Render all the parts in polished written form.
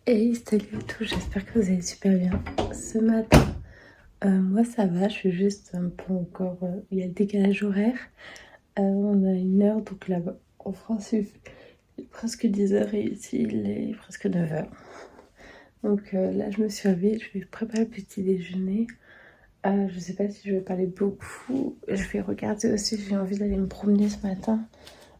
Hey, salut à tous, j'espère que vous allez super bien. Ce matin, moi ça va, je suis juste un peu encore... il y a le décalage horaire. On a 1 heure, donc là-bas, en France, il est presque 10 heures et ici, il est presque 9 heures. Donc là, je me suis réveillée, je vais préparer le petit déjeuner. Je sais pas si je vais parler beaucoup. Je vais regarder aussi, j'ai envie d'aller me promener ce matin.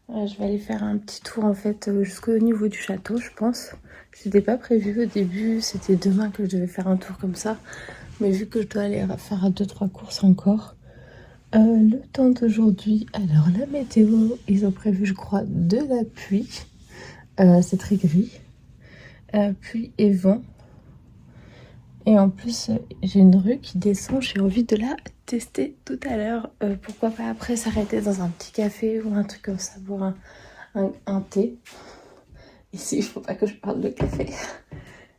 Je vais aller faire un petit tour en fait jusqu'au niveau du château, je pense. C'était pas prévu au début, c'était demain que je devais faire un tour comme ça. Mais vu que je dois aller faire 2-3 courses encore, le temps d'aujourd'hui, alors la météo, ils ont prévu je crois de la pluie. C'est très gris. Pluie et vent. Et en plus, j'ai une rue qui descend, j'ai envie de la tester tout à l'heure. Pourquoi pas après s'arrêter dans un petit café ou un truc comme ça, boire un thé. Ici, il faut pas que je parle de café.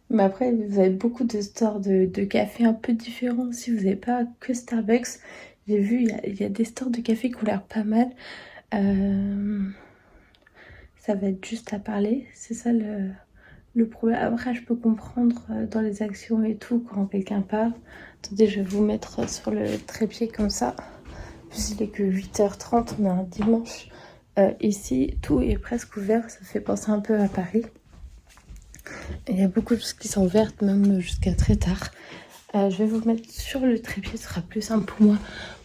Mais après, vous avez beaucoup de stores de café un peu différents. Si vous n'avez pas que Starbucks, j'ai vu, il y a des stores de café qui ont l'air pas mal. Ça va être juste à parler. C'est ça le problème. Après, je peux comprendre dans les actions et tout quand quelqu'un parle. Attendez, je vais vous mettre sur le trépied comme ça. Puis il est que 8h30, on a un dimanche. Ici, tout est presque ouvert. Ça fait penser un peu à Paris. Il y a beaucoup de choses qui sont ouvertes, même jusqu'à très tard. Je vais vous mettre sur le trépied, ce sera plus simple pour moi.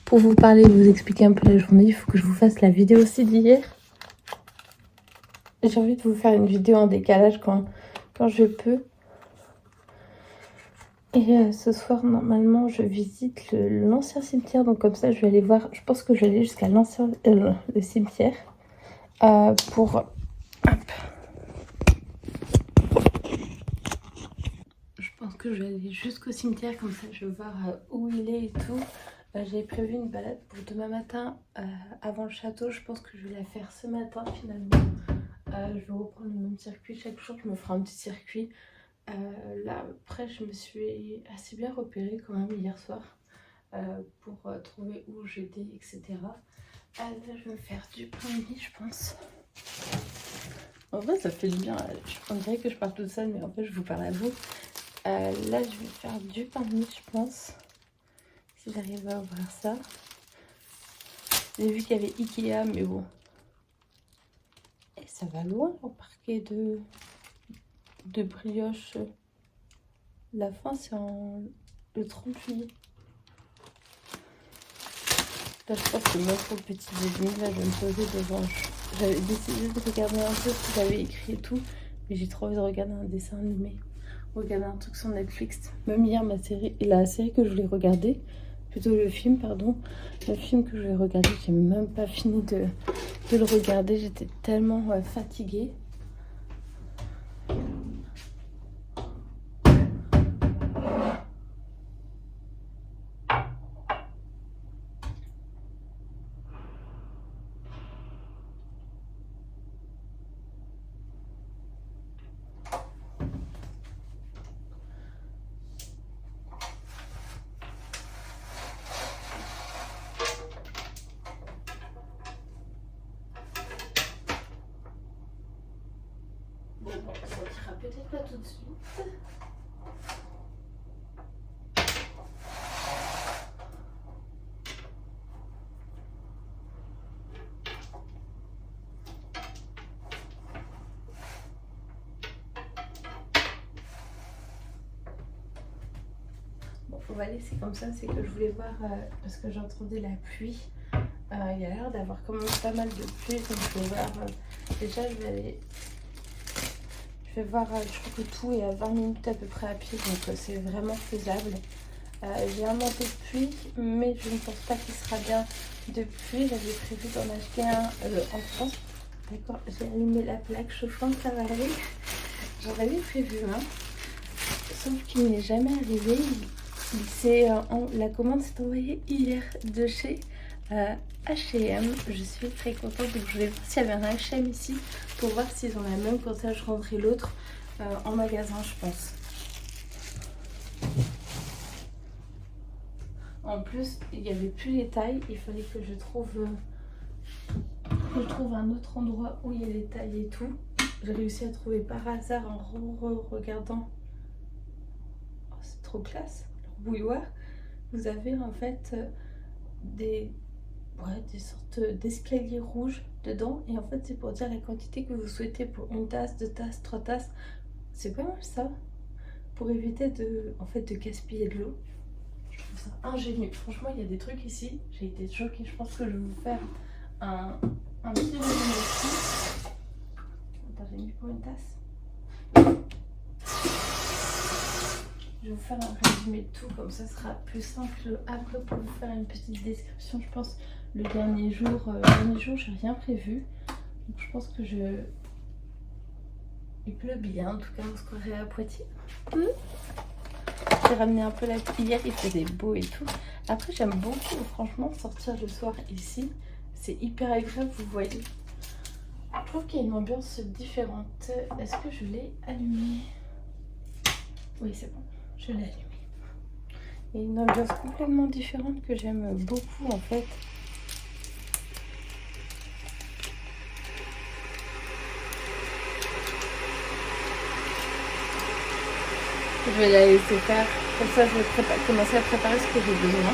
Pour vous parler, vous expliquer un peu la journée, il faut que je vous fasse la vidéo aussi d'hier. J'ai envie de vous faire une vidéo en décalage quand je peux. Et ce soir, normalement, je visite l'ancien cimetière. Donc comme ça, je vais aller voir, je pense que je vais aller jusqu'à le cimetière. Pour... Hop. Je pense que je vais aller jusqu'au cimetière, comme ça je vais voir où il est et tout. J'avais prévu une balade pour demain matin avant le château. Je pense que je vais la faire ce matin finalement. Je vais reprendre le même circuit. Chaque jour, je me ferai un petit circuit. Là, après, je me suis assez bien repérée quand même hier soir pour trouver où j'étais, etc. Là, je vais me faire du pain de mie, je pense. En vrai, ça fait du bien. On dirait que je parle toute seule, mais en fait, je vous parle à vous. Là, je vais faire du pain de mie, je pense. Si j'arrive à ouvrir ça. J'ai vu qu'il y avait Ikea, mais bon. Et ça va loin, au parquet de brioche. La fin, c'est le 30 juillet. Là, je pense que même pour le petit déjeuner, là, je vais me poser devant. J'avais décidé de regarder un peu ce que j'avais écrit et tout. Mais j'ai trop envie de regarder un dessin animé. Regarder un truc sur Netflix. Même hier, la série que je voulais regarder, plutôt le film, pardon. Le film que je voulais regarder, j'ai même pas fini de le regarder. J'étais tellement fatiguée. Bon, ça ira peut-être pas tout de suite. Bon, on va laisser comme ça. C'est que je voulais voir, parce que j'entendais la pluie. Il y a l'air d'avoir quand même pas mal de pluie. Donc je vais voir. Déjà, je vais voir, je crois que tout est à 20 minutes à peu près à pied. Donc c'est vraiment faisable. J'ai un manteau de pluie, mais je ne pense pas qu'il sera bien de pluie. J'avais prévu d'en acheter un en France. D'accord, j'ai allumé la plaque chauffante, ça va aller. J'en avais prévu un, sauf qu'il n'est jamais arrivé. La commande s'est envoyée hier de chez H&M. Je suis très contente, donc je vais voir s'il y avait un H&M ici pour voir s'ils ont la même, comme ça je rendrai l'autre en magasin, je pense. En plus, il n'y avait plus les tailles, il fallait que je trouve un autre endroit où il y a les tailles et tout. j'ai réussi à trouver par hasard en regardant. Oh, c'est trop classe, leur bouilloire. Vous avez en fait des sortes d'escaliers rouges dedans. Et en fait, c'est pour dire la quantité que vous souhaitez pour une tasse, 2 tasses, 3 tasses. C'est pas mal ça. Pour éviter de gaspiller de l'eau. Je trouve ça ingénieux. Franchement, il y a des trucs ici. J'ai été choquée. Je pense que je vais vous faire un petit résumé ici. Attends, j'ai mis pour une tasse. Je vais vous faire un résumé de tout, comme ça sera plus simple après pour vous faire une petite description. Je pense le dernier jour, j'ai rien prévu. Donc je pense que il pleut bien, en tout cas on se croirait à Poitiers. J'ai ramené un peu la hier, il faisait beau et tout. Après j'aime beaucoup franchement sortir le soir ici. C'est hyper agréable, vous voyez. Je trouve qu'il y a une ambiance différente. Est-ce que je l'ai allumé? Oui, c'est bon, je l'ai allumé. Il y a une ambiance complètement différente que j'aime beaucoup en fait. Je vais la laisser faire, comme ça je vais commencer à préparer ce que j'ai besoin.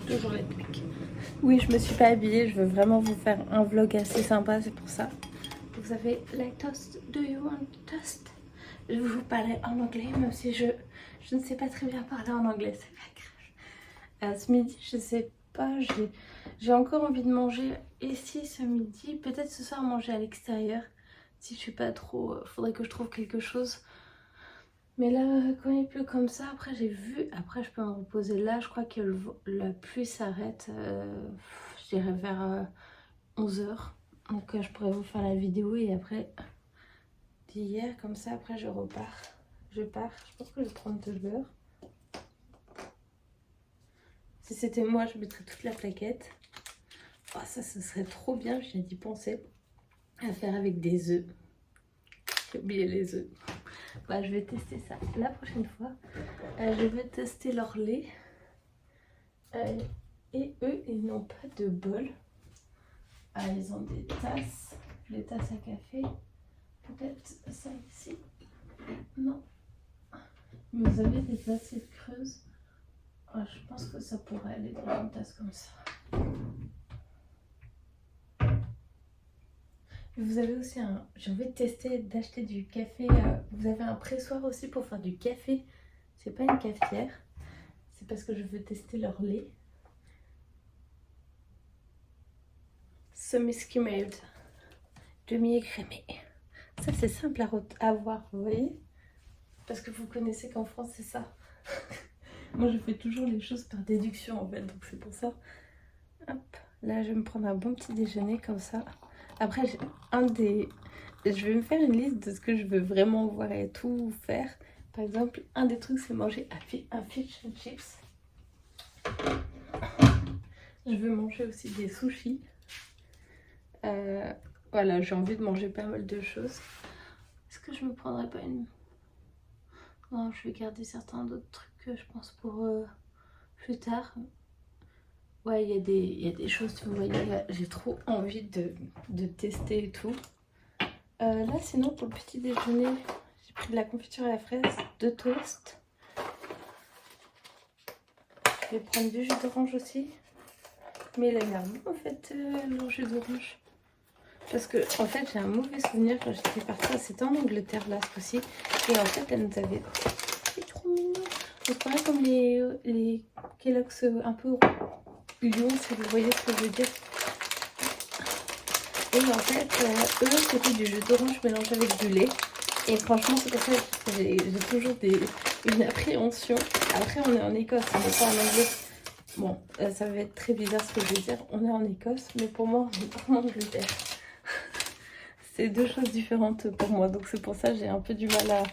Toujours les pics. Oui, je me suis pas habillée, je veux vraiment vous faire un vlog assez sympa, c'est pour ça. Vous avez like toast, do you want toast? Je vais vous parler en anglais, même si je ne sais pas très bien parler en anglais, c'est pas grave. Ce midi, je sais pas, j'ai encore envie de manger ici ce midi. Peut-être ce soir manger à l'extérieur. Si je suis pas trop, faudrait que je trouve quelque chose. Mais là, quand il pleut comme ça, après j'ai vu, après je peux me reposer là. Je crois que la pluie s'arrête, je dirais vers 11 h. Donc je pourrais vous faire la vidéo et après d'hier, comme ça, après je repars. Je pars, je pense que je vais prendre de beurre. Si c'était moi, je mettrais toute la plaquette. Oh, ça, ce serait trop bien, j'ai d'y penser. À faire avec des œufs. J'ai oublié les œufs. Bah, je vais tester ça la prochaine fois. Je vais tester leur lait. Et eux, ils n'ont pas de bol. Ils ont des tasses à café. Peut-être ça ici. Non. Mais vous avez des assiettes creuses. Je pense que ça pourrait aller dans une tasse comme ça. Vous avez aussi j'ai envie de tester, d'acheter du café. Vous avez un pressoir aussi pour faire du café. C'est pas une cafetière. C'est parce que je veux tester leur lait. Semi-skimmed. Demi-écrémé. Ça c'est simple à voir, vous voyez? Parce que vous connaissez qu'en France c'est ça. Moi je fais toujours les choses par déduction en fait. Donc c'est pour ça. Hop. Là je vais me prendre un bon petit déjeuner comme ça. Après, je vais me faire une liste de ce que je veux vraiment voir et tout faire. Par exemple, un des trucs, c'est manger un fish and chips. Je veux manger aussi des sushis. Voilà, j'ai envie de manger pas mal de choses. Est-ce que je me prendrais pas une... Non, je vais garder certains d'autres trucs que je pense pour plus tard. Ouais, il y a des choses, vous voyez, j'ai trop envie de tester et tout. Là, sinon, pour le petit déjeuner, j'ai pris de la confiture à la fraise, 2 toasts. Je vais prendre du jus d'orange aussi. Mais il a l'air bon en fait, le jus d'orange. Parce que en fait j'ai un mauvais souvenir quand j'étais partie, c'était en Angleterre là ce coup-ci. Et en fait elle nous avait... C'est trop mignon. On dirait comme les Kellogg's un peu lions, si vous voyez ce que je veux dire. Et en fait eux c'était du jus d'orange mélangé avec du lait. Et franchement c'est pour ça que j'ai toujours une appréhension. Après on est en Écosse, on n'est pas en Angleterre. Bon, ça va être très bizarre ce que je vais dire, on est en Écosse, mais pour moi on est pas en Angleterre. C'est deux choses différentes pour moi, donc c'est pour ça que j'ai un peu du mal à...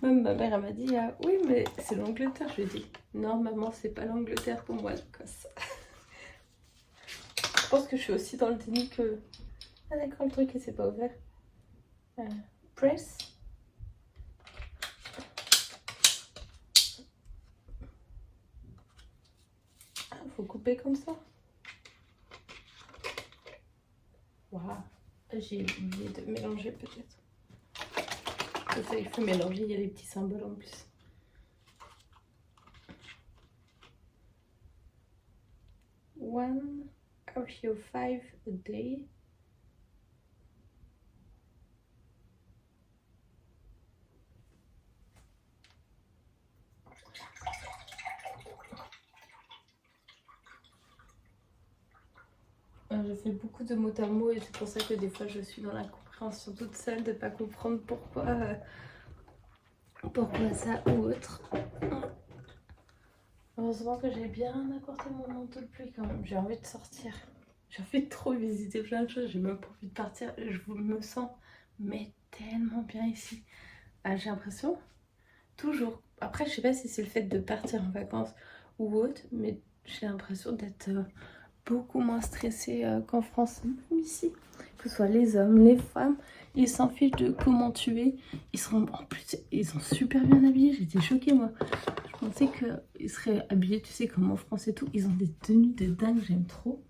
Même ma mère elle m'a dit ah, oui mais c'est l'Angleterre, je lui ai dit non maman c'est pas l'Angleterre pour moi l'Écosse. Je pense que je suis aussi dans le déni que... Ah d'accord le truc il s'est pas ouvert. Press. Ah faut couper comme ça. Waouh, j'ai oublié de mélanger peut-être. C'est ça, il faut mélanger, il y a les petits symboles en plus. One of your 5 a day. Je fais beaucoup de mots à mots et c'est pour ça que des fois je suis dans la compréhension toute seule de ne pas comprendre pourquoi ça ou autre. Heureusement que j'ai bien accordé mon manteau de pluie quand même. J'ai envie de sortir. J'ai envie de trop visiter plein de choses. J'ai même pas envie de partir. Je me sens mais tellement bien ici. J'ai l'impression, toujours. Après, je sais pas si c'est le fait de partir en vacances ou autre, mais j'ai l'impression d'être beaucoup moins stressée qu'en France, même ici. Que ce soit les hommes, les femmes, ils s'en fichent de comment tu es. Ils sont en plus, ils sont super bien habillés. J'étais choquée moi. Je pensais qu'ils seraient habillés, tu sais, comme en France et tout. Ils ont des tenues de dingue, j'aime trop.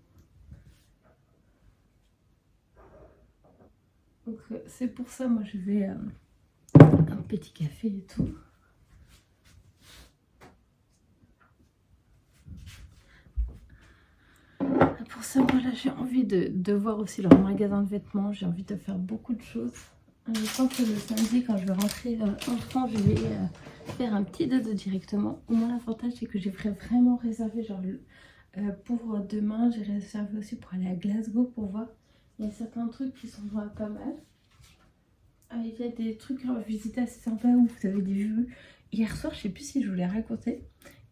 Donc c'est pour ça, moi je vais un petit café et tout. Pour ça, voilà, j'ai envie de voir aussi leur magasin de vêtements. J'ai envie de faire beaucoup de choses. Je pense que le samedi, quand je vais rentrer en France, je vais faire un petit dodo directement. Au moins, l'avantage, c'est que j'ai vraiment réservé. Genre, pour demain, j'ai réservé aussi pour aller à Glasgow pour voir. Il y a certains trucs qui sont pas mal. Il y a des trucs à visiter assez sympas où vous avez des vues. Hier soir, je sais plus si je vous l'ai raconté.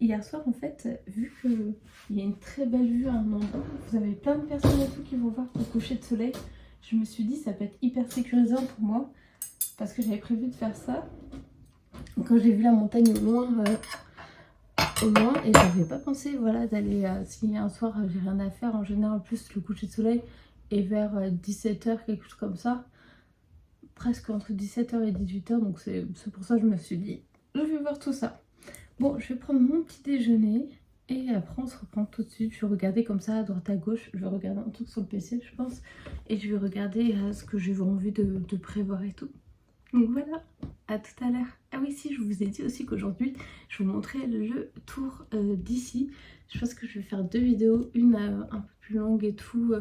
Hier soir, en fait, vu qu'il y a une très belle vue à un endroit, vous avez plein de personnes et tout qui vont voir le coucher de soleil. Je me suis dit, ça peut être hyper sécurisant pour moi parce que j'avais prévu de faire ça. Quand j'ai vu la montagne au loin et j'avais pas pensé, voilà, d'aller, si un soir j'ai rien à faire, en général, en plus, le coucher de soleil est vers 17h, quelque chose comme ça. Presque entre 17h et 18h, donc c'est pour ça que je me suis dit, je vais voir tout ça. Bon, je vais prendre mon petit déjeuner et après on se reprend tout de suite. Je vais regarder comme ça à droite à gauche, je vais regarder un truc sur le PC je pense. Et je vais regarder ce que j'ai envie de prévoir et tout. Donc voilà, à tout à l'heure. Ah oui si, je vous ai dit aussi qu'aujourd'hui je vous montrais le tour d'ici. Je pense que je vais faire 2 vidéos, une un peu plus longue et tout,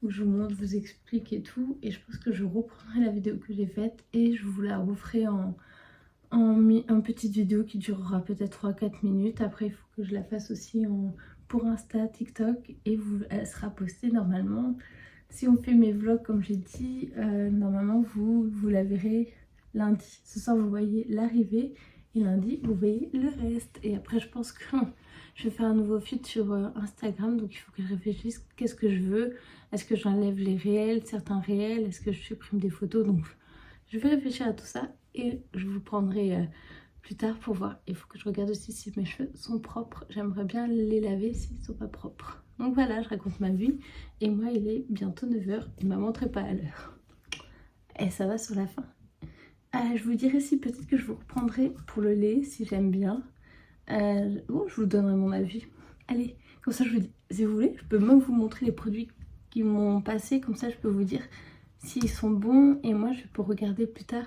où je vous montre, je vous explique et tout. Et je pense que je reprendrai la vidéo que j'ai faite et je vous la referai en petite vidéo qui durera peut-être 3-4 minutes. Après il faut que je la fasse aussi pour Insta, TikTok et elle sera postée normalement. Si on fait mes vlogs comme j'ai dit, normalement vous la verrez lundi. Ce soir vous voyez l'arrivée et lundi vous voyez le reste. Et après je pense que je vais faire un nouveau feed sur Instagram, donc il faut que je réfléchisse qu'est-ce que je veux. Est-ce que j'enlève les réels, certains réels, est-ce que je supprime des photos? Donc je vais réfléchir à tout ça et je vous prendrai plus tard pour voir. Il faut que je regarde aussi si mes cheveux sont propres. J'aimerais bien les laver s'ils ne sont pas propres. Donc voilà, je raconte ma vie. Et moi, il est bientôt 9h. Et ma montre n'est pas à l'heure. Et ça va sur la fin. Je vous dirai si peut-être que je vous reprendrai pour le lait, si j'aime bien. Bon, je vous donnerai mon avis. Allez, comme ça je vous dis, si vous voulez, je peux même vous montrer les produits qui m'ont passé. Comme ça, je peux vous dire s'ils sont bons. Et moi, je peux regarder plus tard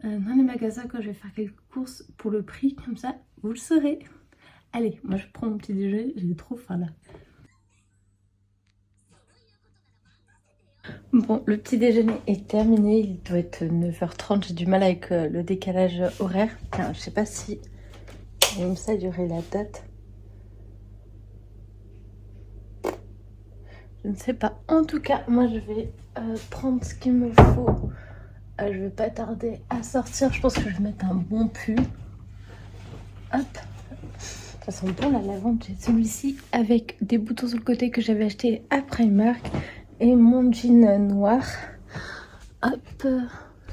dans les magasins quand je vais faire quelques courses pour le prix. Comme ça, vous le saurez. Allez, moi je prends mon petit déjeuner. J'ai trop faim là. Bon, le petit déjeuner est terminé, il doit être 9h30, j'ai du mal avec le décalage horaire. Enfin, je sais pas si même ça durait la date. Je ne sais pas. En tout cas, moi je vais prendre ce qu'il me faut. Je vais pas tarder à sortir. Je pense que je vais mettre un bon pull. Hop. Ça sent bon la lavande. J'ai celui-ci avec des boutons sur le côté que j'avais acheté à Primark. Et mon jean noir. Hop.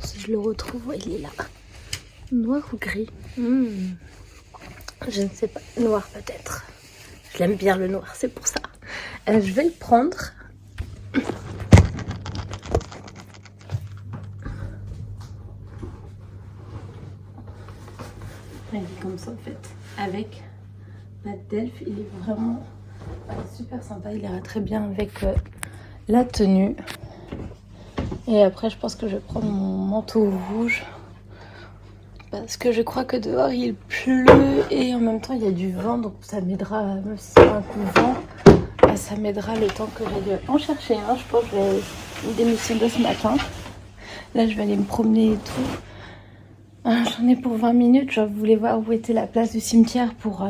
Si je le retrouve, il est là. Noir ou gris? Je ne sais pas. Noir peut-être. Je l'aime bien le noir, c'est pour ça. Je vais le prendre. Il est comme ça en fait. Avec patte d'elfe. Il est vraiment super sympa. Il ira très bien avec la tenue. Et après, je pense que je vais prendre mon manteau rouge. Parce que je crois que dehors il pleut et en même temps il y a du vent. Donc ça m'aidera, même si c'est un coup de vent, ça m'aidera le temps que j'aille en chercher un. Je pense que je vais une démission de ce matin. Là je vais aller me promener et tout. J'en ai pour 20 minutes. Je voulais voir où était la place du cimetière pour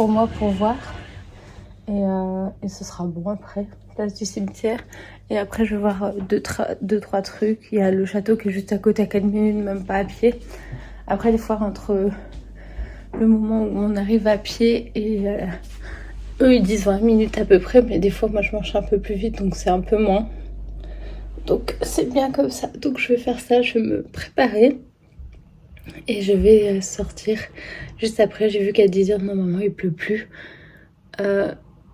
moi pour voir. Et ce sera bon après, place du cimetière. Et après je vais voir deux, trois trucs. Il y a le château qui est juste à côté à 4 minutes, même pas à pied. Après des fois entre le moment où on arrive à pied et eux ils disent 20 minutes à peu près. Mais des fois moi je marche un peu plus vite donc c'est un peu moins. Donc c'est bien comme ça. Donc je vais faire ça, je vais me préparer. Et je vais sortir juste après. J'ai vu qu'à 10h normalement il pleut plus.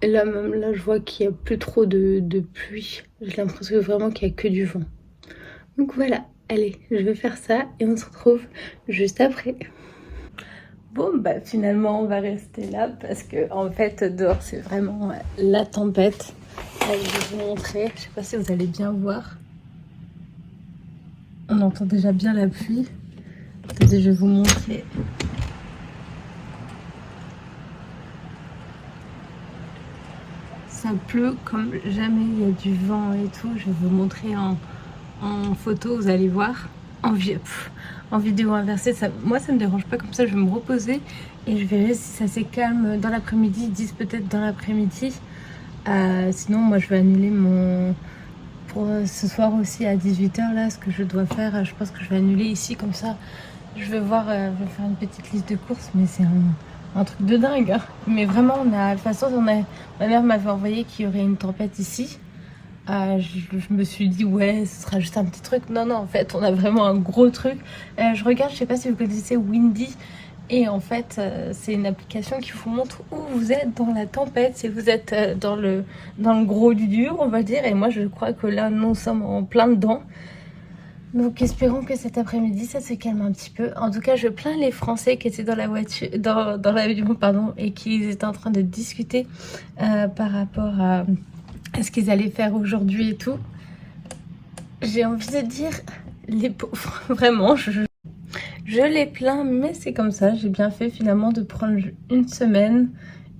Et là, même là, je vois qu'il n'y a plus trop de pluie. J'ai l'impression vraiment qu'il n'y a que du vent. Donc voilà, allez, je vais faire ça et on se retrouve juste après. Bon, bah finalement, on va rester là parce que en fait, dehors, c'est vraiment la tempête. Allez, je vais vous montrer. Je sais pas si vous allez bien voir. On entend déjà bien la pluie. Attendez, je vais vous montrer. Ça pleut comme jamais, il y a du vent et tout. Je vais vous montrer en photo, vous allez voir. En vidéo inversée, moi ça me dérange pas, comme ça je vais me reposer et je verrai si ça s'est calme dans l'après-midi. Ils disent peut-être dans l'après-midi. Sinon moi je vais annuler pour ce soir aussi à 18h là, ce que je dois faire. Je pense que je vais annuler ici, comme ça je vais voir, je vais faire une petite liste de courses, mais c'est un truc de dingue, hein. Mais vraiment, de toute façon, ma mère m'avait envoyé qu'il y aurait une tempête ici. Je me suis dit, ouais, ce sera juste un petit truc. Non, en fait, on a vraiment un gros truc. Je regarde, je sais pas si vous connaissez Windy. Et en fait, c'est une application qui vous montre où vous êtes dans la tempête, si vous êtes dans le gros du dur, on va dire. Et moi, je crois que là, nous sommes en plein dedans. Donc espérons que cet après-midi ça se calme un petit peu. En tout cas je plains les Français qui étaient dans la voiture, dans l'avion pardon, et qui étaient en train de discuter par rapport à ce qu'ils allaient faire aujourd'hui et tout. J'ai envie de dire les pauvres, vraiment je les plains, mais c'est comme ça. J'ai bien fait finalement de prendre une semaine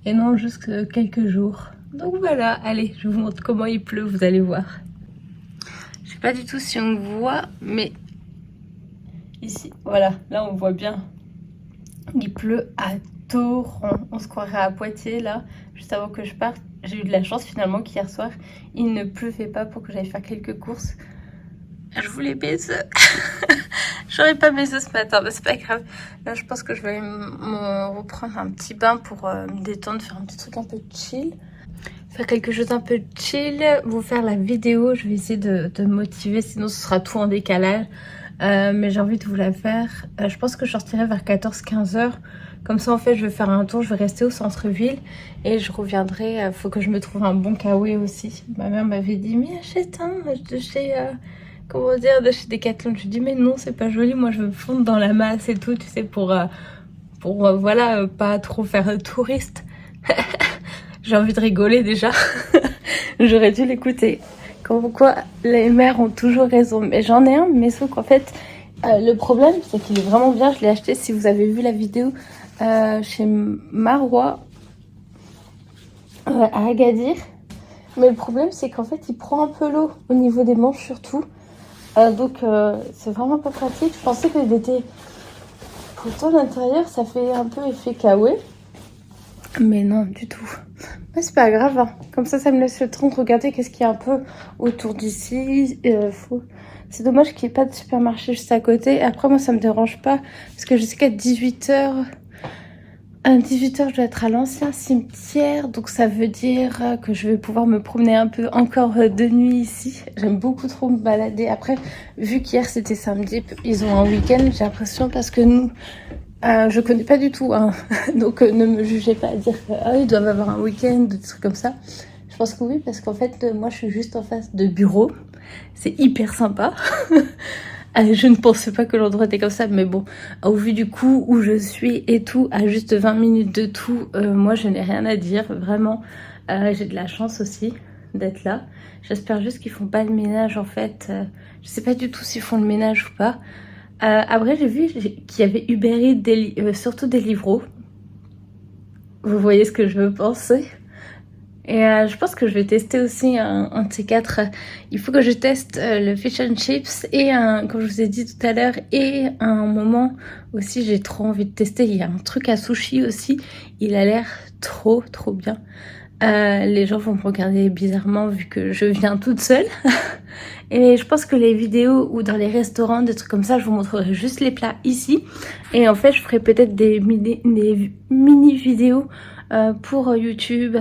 et non juste quelques jours. Donc voilà, allez, je vous montre comment il pleut, vous allez voir. Je sais pas du tout si on voit, mais ici, voilà, là on voit bien. Il pleut à torrent. On se croirait à Poitiers là, juste avant que je parte. J'ai eu de la chance finalement qu'hier soir, il ne pleuvait pas pour que j'aille faire quelques courses. Je voulais mes œufs. J'aurais pas mes œufs ce matin, mais c'est pas grave. Là, je pense que je vais aller me reprendre un petit bain pour me détendre, faire un petit truc un peu chill. Faire quelque chose un peu chill, vous faire la vidéo. Je vais essayer de me motiver, sinon ce sera tout en décalage. Mais j'ai envie de vous la faire. Je pense que je sortirai vers 14-15 heures. Comme ça, en fait, je vais faire un tour. Je vais rester au centre-ville et je reviendrai. Faut que je me trouve un bon kawaii aussi. Ma mère m'avait dit, mais achète un de chez... comment dire, de chez Decathlon. Je lui dis, mais non, c'est pas joli. Moi, je veux me fondre dans la masse et tout, tu sais, pour voilà, pas trop faire touriste. J'ai envie de rigoler déjà. J'aurais dû l'écouter. Comme quoi, les mères ont toujours raison. Mais j'en ai un, mais sauf qu'en fait, le problème, c'est qu'il est vraiment bien. Je l'ai acheté, si vous avez vu la vidéo, chez Marois, à Agadir. Mais le problème, c'est qu'en fait, il prend un peu l'eau au niveau des manches surtout. Donc, c'est vraiment pas pratique. Je pensais qu'il était... Pourtant, l'intérieur, ça fait un peu effet kawaii. Mais non, du tout. Mais c'est pas grave. Hein. Comme ça me laisse le temps de regarder qu'est-ce qu'il y a un peu autour d'ici. C'est dommage qu'il n'y ait pas de supermarché juste à côté. Après, moi, ça me dérange pas. Parce que je sais qu'à 18h... À 18h, je dois être à l'ancien cimetière, donc ça veut dire que je vais pouvoir me promener un peu encore de nuit ici. J'aime beaucoup trop me balader. Après, vu qu'hier c'était samedi, ils ont un week-end, j'ai l'impression, parce que nous, je connais pas du tout, hein. Donc ne me jugez pas à dire qu'ils doivent avoir un week-end, des trucs comme ça. Je pense que oui, parce qu'en fait, moi je suis juste en face de bureau. C'est hyper sympa. Je ne pensais pas que l'endroit était comme ça, mais bon, au vu du coup où je suis et tout, à juste 20 minutes de tout, moi je n'ai rien à dire, vraiment. J'ai de la chance aussi d'être là. J'espère juste qu'ils font pas le ménage en fait. Je sais pas du tout s'ils font le ménage ou pas. Après j'ai vu qu'il y avait Uber Eats, surtout des livreaux. Vous voyez ce que je veux penser? Et je pense que je vais tester aussi un de ces quatre. Il faut que je teste le fish and chips et comme je vous ai dit tout à l'heure, et à un moment aussi j'ai trop envie de tester. Il y a un truc à sushi aussi. Il a l'air trop bien. Les gens vont me regarder bizarrement vu que je viens toute seule. Et je pense que les vidéos ou dans les restaurants, des trucs comme ça, je vous montrerai juste les plats ici. Et en fait, je ferai peut-être des mini vidéos pour YouTube,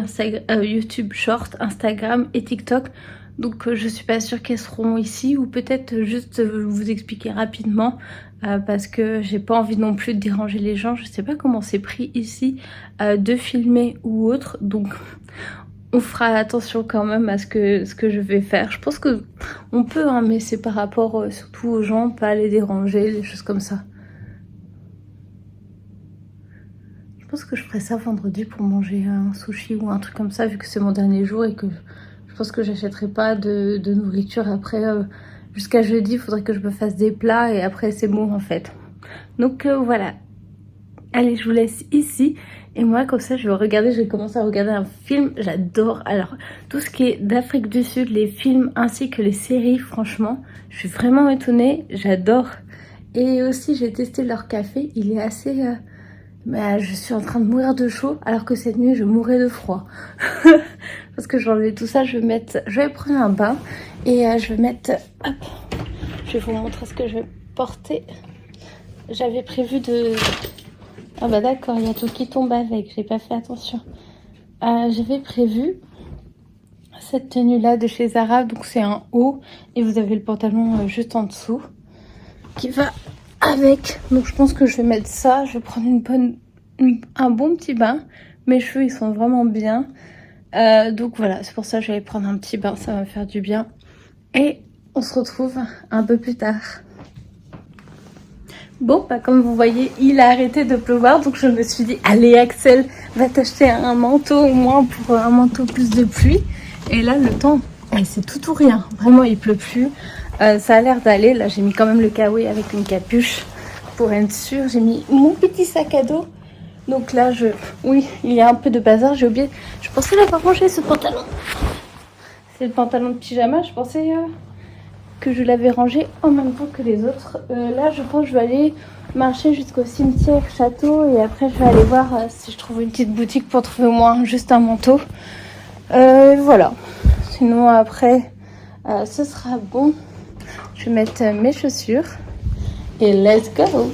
YouTube Short, Instagram et TikTok. Donc je suis pas sûre qu'elles seront ici, ou peut-être juste vous expliquer rapidement parce que j'ai pas envie non plus de déranger les gens. Je sais pas comment c'est pris ici de filmer ou autre, donc on fera attention quand même à ce que je vais faire. Je pense que on peut, hein, mais c'est par rapport surtout aux gens, pas les déranger, des choses comme ça. Je pense que je ferai ça vendredi pour manger un sushi ou un truc comme ça, vu que c'est mon dernier jour et que je pense que j'achèterai pas de nourriture après. Jusqu'à jeudi, il faudrait que je me fasse des plats et après c'est bon en fait. Donc voilà. Allez, je vous laisse ici. Et moi, comme ça, je vais commencer à regarder un film. J'adore. Alors, tout ce qui est d'Afrique du Sud, les films ainsi que les séries, franchement, je suis vraiment étonnée. J'adore. Et aussi, j'ai testé leur café. Il est assez... je suis en train de mourir de chaud, alors que cette nuit, je mourais de froid. Parce que j'ai enlevé tout ça, je vais prendre un bain. Et je vais mettre... Hop, je vais vous montrer ce que je vais porter. J'avais prévu de... Ah bah d'accord, il y a tout qui tombe avec, j'ai pas fait attention. J'avais prévu cette tenue là de chez Zara, donc c'est un haut et vous avez le pantalon juste en dessous qui va avec. Donc je pense que je vais mettre ça, je vais prendre un bon petit bain. Mes cheveux ils sont vraiment bien. Donc voilà, c'est pour ça que je vais prendre un petit bain, ça va me faire du bien. Et on se retrouve un peu plus tard. Bon, bah comme vous voyez, il a arrêté de pleuvoir, donc je me suis dit, allez Axel, va t'acheter un manteau au moins pour un manteau plus de pluie. Et là, le temps, c'est tout ou rien. Vraiment, il pleut plus. Ça a l'air d'aller. Là, j'ai mis quand même le kawaii avec une capuche pour être sûre. J'ai mis mon petit sac à dos. Donc là, oui, il y a un peu de bazar. J'ai oublié. Je pensais l'avoir rangé ce pantalon. C'est le pantalon de pyjama. Je pensais que je l'avais rangé en même temps que les autres. Là, je pense que je vais aller marcher jusqu'au cimetière château et après, je vais aller voir si je trouve une petite boutique pour trouver au moins juste un manteau. Voilà. Sinon, après, ce sera bon. Je vais mettre mes chaussures et let's go.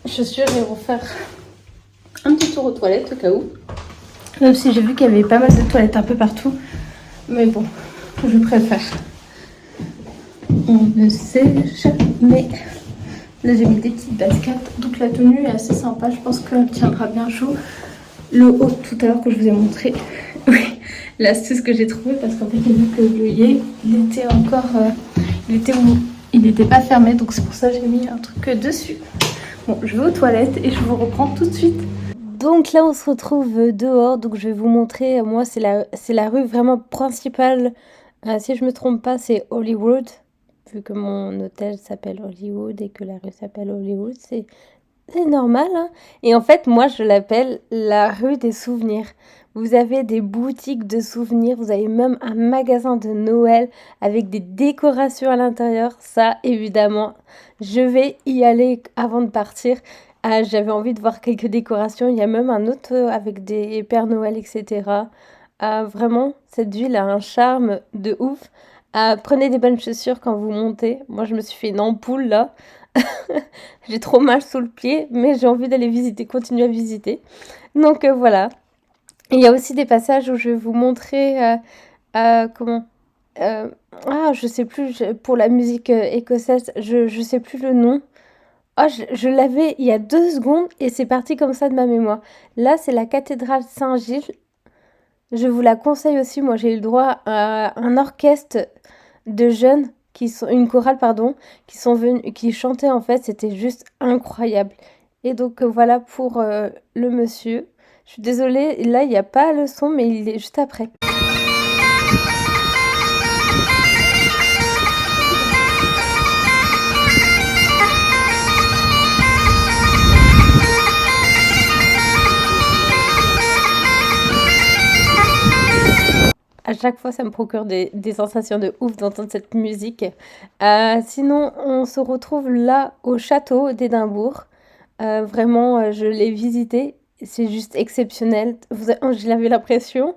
Chaussures, et refaire un petit tour aux toilettes au cas où. Même si j'ai vu qu'il y avait pas mal de toilettes un peu partout. Mais bon, je préfère. On ne sait jamais. Là, j'ai mis des petites baskets. Donc, la tenue est assez sympa. Je pense qu'elle tiendra bien chaud. Le haut tout à l'heure que je vous ai montré. Oui, l'astuce que j'ai trouvée. Parce qu'en fait, j'ai vu que l'œillet, il était encore... il n'était pas fermé. Donc, c'est pour ça que j'ai mis un truc dessus. Bon, je vais aux toilettes et je vous reprends tout de suite. Donc là, on se retrouve dehors. Donc je vais vous montrer. Moi, c'est la rue vraiment principale. Si je me trompe pas, c'est Hollywood. Vu que mon hôtel s'appelle Hollywood et que la rue s'appelle Hollywood, C'est normal, hein. Et en fait, moi, je l'appelle la rue des souvenirs. Vous avez des boutiques de souvenirs, vous avez même un magasin de Noël avec des décorations à l'intérieur. Ça, évidemment, je vais y aller avant de partir. J'avais envie de voir quelques décorations. Il y a même un autre avec des Pères Noël, etc. Vraiment, cette ville a un charme de ouf. Prenez des bonnes chaussures quand vous montez. Moi, je me suis fait une ampoule là. J'ai trop mal sous le pied, mais j'ai envie d'aller visiter, continuer à visiter. Donc voilà. Il y a aussi des passages où je vais vous montrer comment. euh, je sais plus, pour la musique écossaise, je sais plus le nom. Ah, je l'avais il y a 2 secondes et c'est parti comme ça de ma mémoire. Là, c'est la cathédrale Saint-Gilles. Je vous la conseille aussi. Moi, j'ai eu le droit à un orchestre de jeunes une chorale pardon, qui sont venus, qui chantaient en fait. C'était juste incroyable. Et donc voilà pour le monsieur. Je suis désolée, là il n'y a pas le son, mais il est juste après. À chaque fois, ça me procure des sensations de ouf d'entendre cette musique. Sinon, on se retrouve là au château d'Édimbourg. Vraiment, je l'ai visité. C'est juste exceptionnel. J'avais l'impression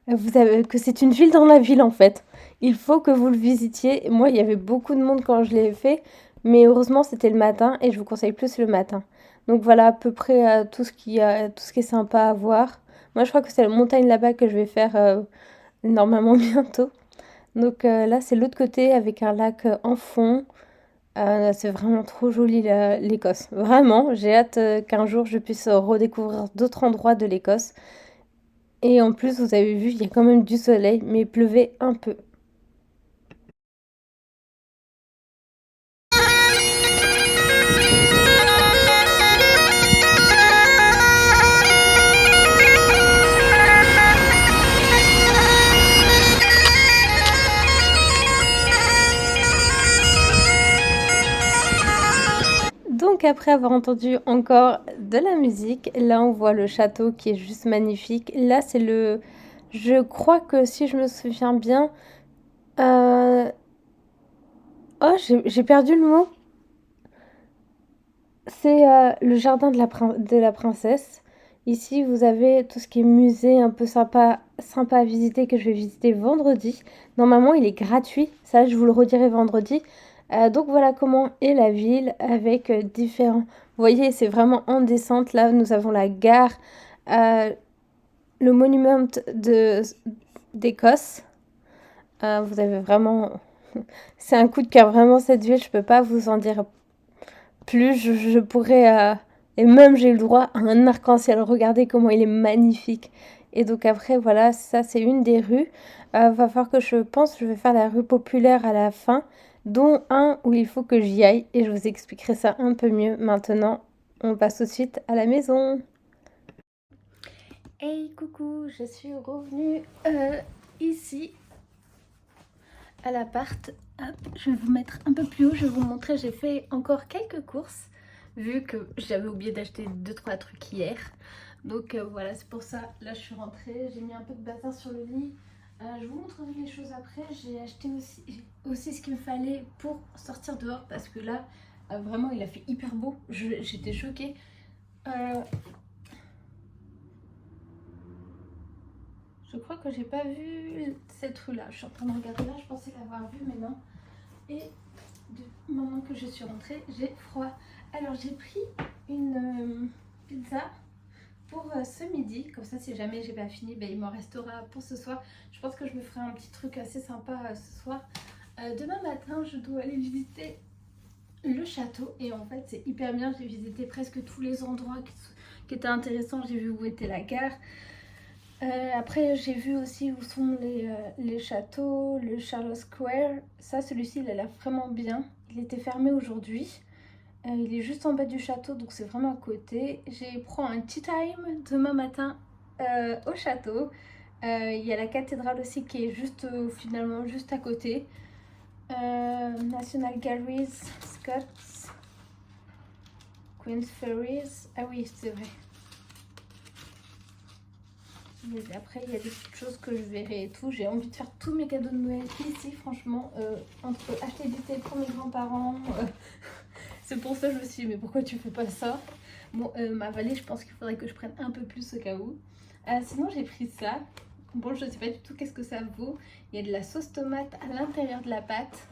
que c'est une ville dans la ville en fait. Il faut que vous le visitiez. Moi, il y avait beaucoup de monde quand je l'ai fait, mais heureusement, c'était le matin et je vous conseille plus le matin. Donc voilà à peu près tout ce qui est sympa à voir. Moi, je crois que c'est la montagne là-bas que je vais faire normalement bientôt. Donc là, c'est l'autre côté avec un lac en fond. C'est vraiment trop joli l'Écosse. Vraiment, j'ai hâte qu'un jour je puisse redécouvrir d'autres endroits de l'Écosse. Et en plus, vous avez vu, il y a quand même du soleil, mais il pleuvait un peu. Donc après avoir entendu encore de la musique, là on voit le château qui est juste magnifique. Là c'est le... Je crois que si je me souviens bien... euh, Oh, j'ai perdu le mot. C'est le jardin de la princesse. Ici, vous avez tout ce qui est musée un peu sympa à visiter que je vais visiter vendredi. Normalement, il est gratuit. Ça, je vous le redirai vendredi. Donc voilà comment est la ville avec différents... Vous voyez, c'est vraiment en descente. Là, nous avons la gare, euh, le monument d'Écosse. Vous avez vraiment... C'est un coup de cœur, vraiment, cette ville. Je peux pas vous en dire plus je pourrais... Et même j'ai eu le droit à un arc-en-ciel. Regardez comment il est magnifique. Et donc après, voilà, ça c'est une des rues. Va falloir que je pense, je vais faire la rue populaire à la fin, dont un où il faut que j'y aille. Et je vous expliquerai ça un peu mieux maintenant. On passe tout de suite à la maison. Hey, coucou, je suis revenue ici à l'appart. Hop, je vais vous mettre un peu plus haut, je vais vous montrer, j'ai fait encore quelques courses vu que j'avais oublié d'acheter 2-3 trucs hier. Donc voilà, c'est pour ça, là je suis rentrée, j'ai mis un peu de bazar sur le lit. Je vous montrerai les choses après, j'ai acheté aussi ce qu'il me fallait pour sortir dehors parce que là, vraiment il a fait hyper beau, j'étais choquée. Je crois que j'ai pas vu cette rue là, je suis en train de regarder là, je pensais l'avoir vue mais non. Et du moment que je suis rentrée, j'ai froid. Alors j'ai pris une pizza pour ce midi. Comme ça, si jamais j'ai pas fini, ben, il m'en restera pour ce soir. Je pense que je me ferai un petit truc assez sympa ce soir. Demain matin, je dois aller visiter le château. Et en fait, c'est hyper bien. J'ai visité presque tous les endroits qui étaient intéressants. J'ai vu où était la gare. Après, j'ai vu aussi où sont les châteaux, le Charles Square. Ça, celui-ci, il a l'air vraiment bien. Il était fermé aujourd'hui. Il est juste en bas du château, donc c'est vraiment à côté. J'ai pris un tea time demain matin au château. Il y a la cathédrale aussi qui est juste finalement juste à côté. National Galleries, Scots. Queen's Fairies. Ah oui, c'est vrai. Mais après, il y a des petites choses que je verrai et tout. J'ai envie de faire tous mes cadeaux de Noël ici, franchement. Entre acheter du thé pour mes grands-parents. C'est pour ça que je me suis dit, mais pourquoi tu fais pas ça? Bon, ma vallée, je pense qu'il faudrait que je prenne un peu plus au cas où. Sinon, j'ai pris ça. Bon, je sais pas du tout qu'est-ce que ça vaut. Il y a de la sauce tomate à l'intérieur de la pâte.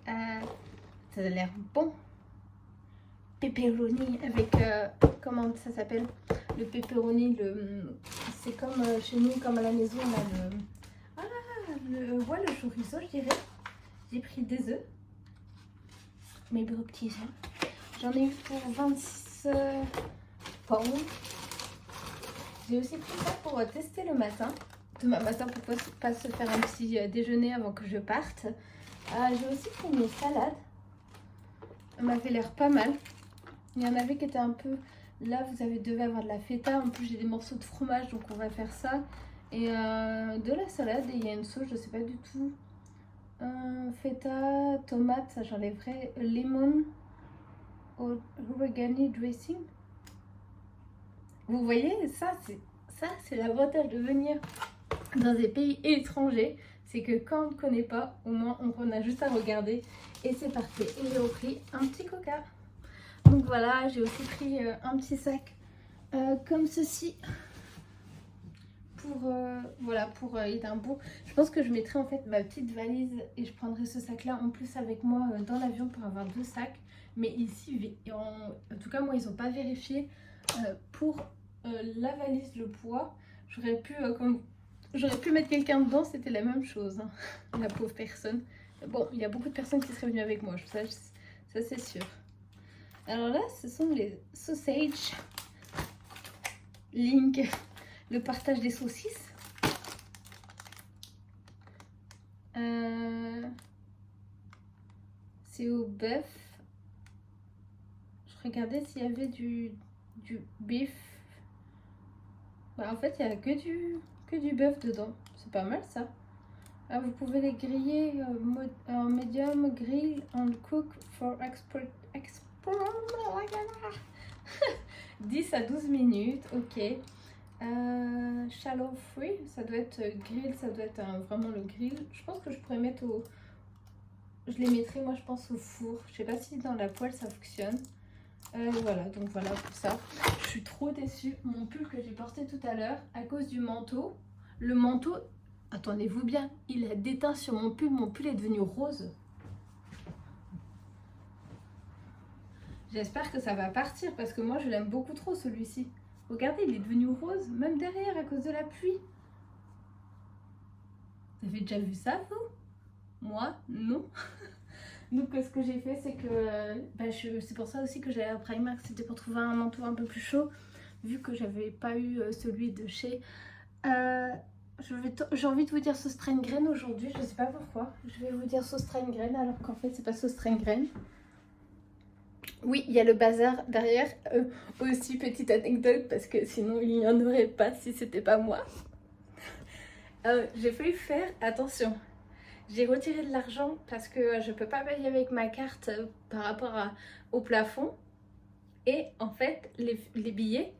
Ça a l'air bon. Pepperoni avec... comment ça s'appelle? Le pepperoni, c'est comme chez nous, comme à la maison, on a le chorizo, je dirais. J'ai pris des œufs. Mes beaux petits œufs. J'en ai eu pour 26 pounds. J'ai aussi pris ça pour tester le matin. Demain matin, pour pas se faire un petit déjeuner avant que je parte. J'ai aussi pris mes salades. Elle m'avait l'air pas mal. Il y en avait qui étaient un peu... Là, devez avoir de la feta. En plus, j'ai des morceaux de fromage, donc on va faire ça. Et de la salade. Et il y a une sauce, je sais pas du tout. Feta, tomate, ça j'enlèverai. Lemon, oregano dressing. Vous voyez, ça c'est l'avantage de venir dans des pays étrangers. C'est que quand on ne connaît pas, au moins on a juste à regarder. Et c'est parfait. Et j'ai pris un petit coca. Donc voilà, j'ai aussi pris un petit sac comme ceci pour Édimbourg. Je pense que je mettrai en fait ma petite valise et je prendrai ce sac là en plus avec moi dans l'avion pour avoir 2 sacs. Mais ici, en tout cas moi ils n'ont pas vérifié pour la valise, le poids. J'aurais pu mettre quelqu'un dedans, c'était la même chose, hein. La pauvre personne. Bon, il y a beaucoup de personnes qui seraient venues avec moi, ça c'est sûr. Alors là, ce sont les sausages. Link, le partage des saucisses. C'est au bœuf. Je regardais s'il y avait du beef. Bah, en fait, il n'y a que du bœuf dedans. C'est pas mal ça. Vous pouvez les griller en medium, grill and cook for export 10 à 12 minutes, ok. Shallow free, ça doit être grill, ça doit être vraiment le grill. Je pense que je pourrais mettre je les mettrai moi je pense au four. Je sais pas si dans la poêle ça fonctionne. Voilà, donc voilà pour ça. Je suis trop déçue. Mon pull que j'ai porté tout à l'heure, à cause du manteau, le manteau, attendez-vous bien, il a déteint sur mon pull est devenu rose. J'espère que ça va partir parce que moi je l'aime beaucoup trop celui-ci. Regardez, il est devenu rose, même derrière à cause de la pluie. Vous avez déjà vu ça vous? Moi, non. Donc ce que j'ai fait c'est que c'est pour ça aussi que j'allais à Primark, c'était pour trouver un manteau un peu plus chaud. Vu que j'avais pas eu celui de chez... j'ai envie de vous dire sauce Strain-Grain aujourd'hui, je sais pas pourquoi. Je vais vous dire sauce Strain-Grain alors qu'en fait c'est pas sauce Strain-Grain. Oui, il y a le bazar derrière. Aussi, petite anecdote, parce que sinon il n'y en aurait pas si c'était pas moi. J'ai failli faire, attention, j'ai retiré de l'argent parce que je peux pas payer avec ma carte par rapport au plafond. Et en fait, les billets,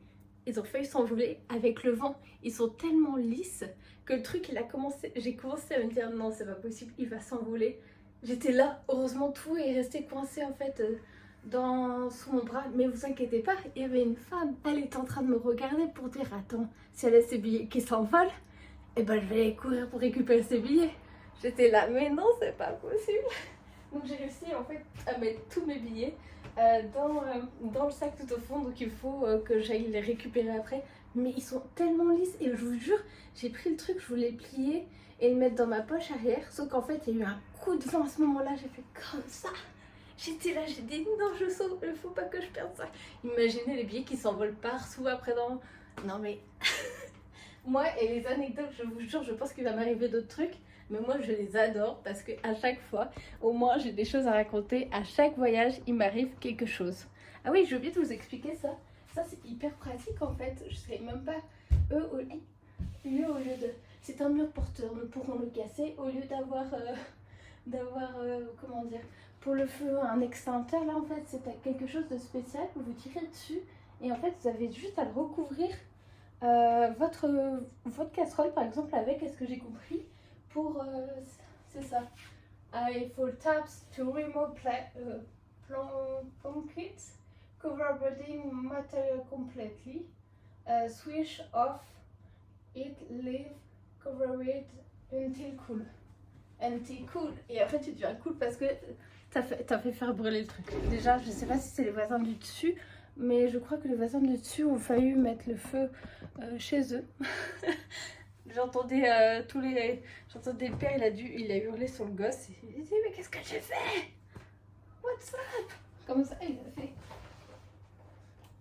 ils ont failli s'envoler avec le vent. Ils sont tellement lisses que le truc, j'ai commencé à me dire non, c'est pas possible, il va s'envoler. J'étais là, heureusement tout est resté coincé en fait sous mon bras, mais vous inquiétez pas, il y avait une femme, elle était en train de me regarder pour dire attends, si elle a ses billets qui s'envolent, et ben je vais aller courir pour récupérer ses billets. J'étais là, mais non, c'est pas possible. Donc j'ai réussi en fait à mettre tous mes billets dans le sac tout au fond, donc il faut que j'aille les récupérer après. Mais ils sont tellement lisses et je vous jure, j'ai pris le truc, je voulais plier et le mettre dans ma poche arrière, sauf qu'en fait il y a eu un coup de vent à ce moment-là, j'ai fait comme ça. J'étais là, j'ai dit non, il faut pas que je perde ça. Imaginez les billets qui s'envolent partout après dans... Non mais... Moi et les anecdotes, je vous jure, je pense qu'il va m'arriver d'autres trucs. Mais moi je les adore parce que à chaque fois, au moins j'ai des choses à raconter. À chaque voyage, il m'arrive quelque chose. Ah oui, j'ai oublié de vous expliquer ça. Ça c'est hyper pratique en fait. Je sais même pas. Au lieu de... C'est un mur porteur, nous pourrons le casser au lieu d'avoir... comment dire, pour le feu, un extincteur, là en fait c'est quelque chose de spécial, vous tirez dessus et en fait vous avez juste à le recouvrir votre casserole par exemple avec, est-ce que j'ai compris, pour, c'est ça. Il faut taps to remove plunkets, cover building material completely, switch off it, leave, cover it until cool. Until cool. Et après tu deviens cool parce que t'as fait faire brûler le truc. Déjà, je sais pas si c'est les voisins du dessus, mais je crois que les voisins du dessus ont failli mettre le feu chez eux. J'entendais j'entendais le père, il a hurlé sur le gosse. Il dit mais qu'est-ce que j'ai fait? What's up? Comme ça, il a fait.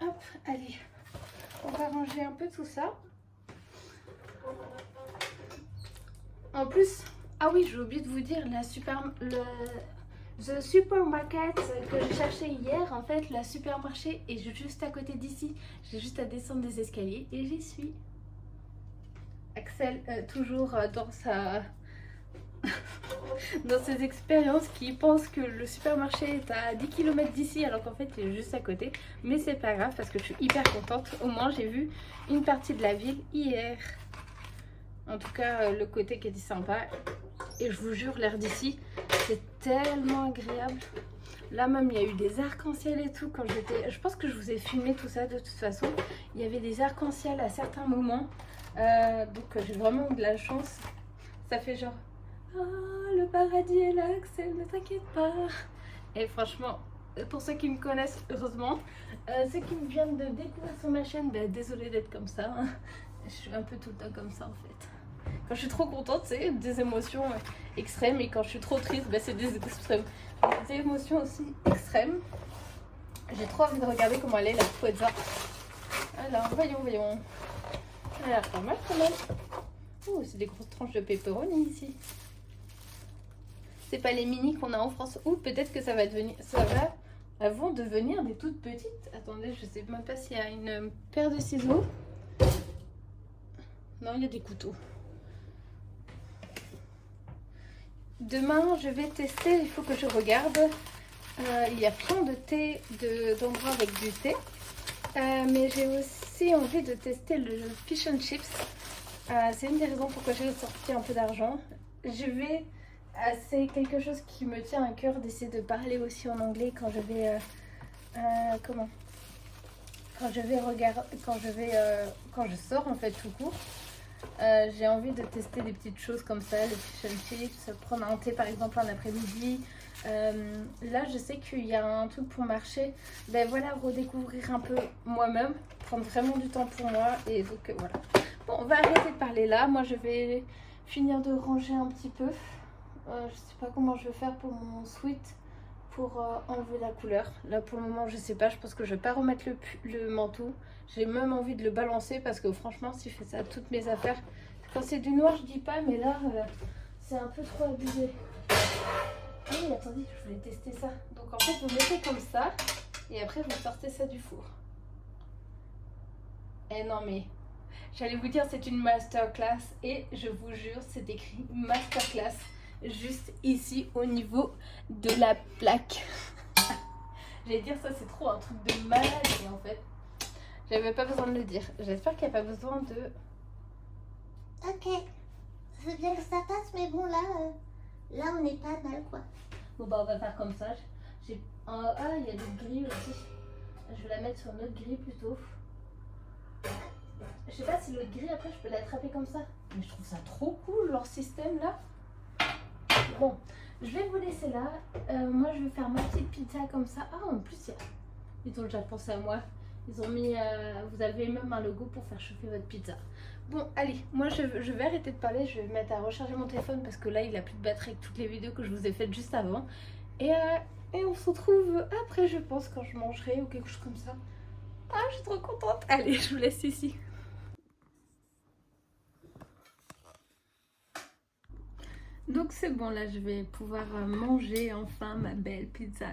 Hop, allez. On va ranger un peu tout ça. En plus, ah oui, j'ai oublié de vous dire, the supermarket que j'ai cherché hier, en fait, la supermarché est juste à côté d'ici. J'ai juste à descendre des escaliers et j'y suis. Axel, toujours dans ses expériences, qui pense que le supermarché est à 10 km d'ici alors qu'en fait il est juste à côté. Mais c'est pas grave parce que je suis hyper contente. Au moins j'ai vu une partie de la ville hier. En tout cas le côté qui était sympa. Et je vous jure, l'air d'ici c'est tellement agréable. Là même il y a eu des arcs-en-ciel et tout quand j'étais... Je pense que je vous ai filmé tout ça de toute façon. Il y avait des arcs-en-ciel à certains moments. Donc j'ai vraiment eu de la chance. Ça fait genre... Ah, le paradis est là, Axel, ne t'inquiète pas. Et franchement, pour ceux qui me connaissent, heureusement. Ceux qui viennent de découvrir sur ma chaîne, bah, désolée d'être comme ça. Hein. Je suis un peu tout le temps comme ça en fait. Quand je suis trop contente, c'est des émotions extrêmes. Et quand je suis trop triste, bah, c'est des émotions aussi extrêmes. J'ai trop envie de regarder comment elle est, la pizza. Alors, voyons. Elle a l'air pas mal quand même. Oh, c'est des grosses tranches de pepperoni ici. C'est pas les mini qu'on a en France. Ou peut-être que ça va devenir... Elles vont devenir des toutes petites. Attendez, je sais même pas s'il y a une paire de ciseaux. Non, il y a des couteaux. Demain, je vais tester. Il faut que je regarde. Il y a plein de thé, d'endroits avec du thé. Mais j'ai aussi envie de tester le fish and chips. C'est une des raisons pourquoi j'ai sorti un peu d'argent. C'est quelque chose qui me tient à cœur d'essayer de parler aussi en anglais quand je vais quand je sors en fait tout court. J'ai envie de tester des petites choses comme ça, les fish and chips, prendre un thé par exemple en après-midi. Là je sais qu'il y a un truc pour marcher, ben voilà, redécouvrir un peu moi-même, prendre vraiment du temps pour moi. Et donc voilà. Bon, on va arrêter de parler là, moi je vais finir de ranger un petit peu. Je sais pas comment je vais faire pour mon sweat pour enlever la couleur. Là pour le moment je sais pas, je pense que je vais pas remettre le manteau. J'ai même envie de le balancer parce que franchement si je fais ça à toutes mes affaires, quand c'est du noir je dis pas, mais là c'est un peu trop abusé. Oui, attendez, je voulais tester ça. Donc en fait vous mettez comme ça et après vous sortez ça du four. Eh non mais j'allais vous dire c'est une masterclass et je vous jure c'est écrit masterclass juste ici au niveau de la plaque. J'allais dire ça c'est trop un truc de malade et en fait j'avais pas besoin de le dire. J'espère qu'il n'y a pas besoin de... Ok, c'est bien que ça passe mais bon là on n'est pas mal quoi. Bon bah on va faire comme ça. Ah il y a des grilles aussi. Je vais la mettre sur notre grille plutôt. Je sais pas si l'autre grille après je peux l'attraper comme ça. Mais je trouve ça trop cool leur système là. Bon, je vais vous laisser là. Moi je vais faire ma petite pizza comme ça. Ah en plus ils ont déjà pensé à moi. Ils ont mis, vous avez même un logo pour faire chauffer votre pizza. Bon allez, moi je vais arrêter de parler. Je vais me mettre à recharger mon téléphone parce que là il a plus de batterie avec toutes les vidéos que je vous ai faites juste avant. Et on se retrouve après je pense quand je mangerai ou quelque chose comme ça. Ah je suis trop contente. Allez je vous laisse ici. Donc c'est bon, là je vais pouvoir manger enfin ma belle pizza.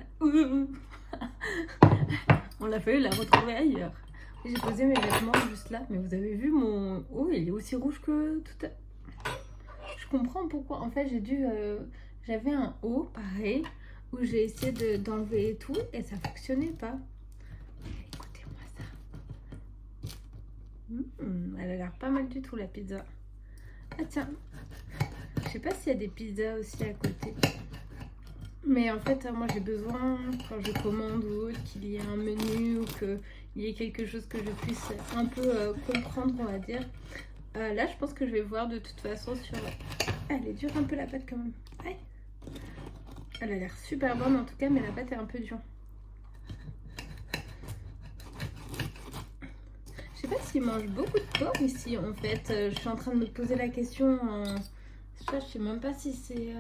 On l'a fallu la retrouver ailleurs. J'ai posé mes vêtements juste là, mais vous avez vu mon... Oh, il est aussi rouge que tout à... Je comprends pourquoi. En fait, j'avais un haut pareil où j'ai essayé d'enlever tout et ça fonctionnait pas. Écoutez-moi ça. Elle a l'air pas mal du tout la pizza. Ah tiens, je sais pas s'il y a des pizzas aussi à côté. Mais en fait, moi j'ai besoin, quand je commande ou autre, qu'il y ait un menu ou qu'il y ait quelque chose que je puisse un peu comprendre, on va dire. Là, je pense que je vais voir de toute façon sur... Elle est dure un peu la pâte quand même. Aïe. Elle a l'air super bonne en tout cas, mais la pâte est un peu dure. Je sais pas s'ils mangent beaucoup de porc ici en fait. Je suis en train de me poser la question. Je sais même pas si c'est...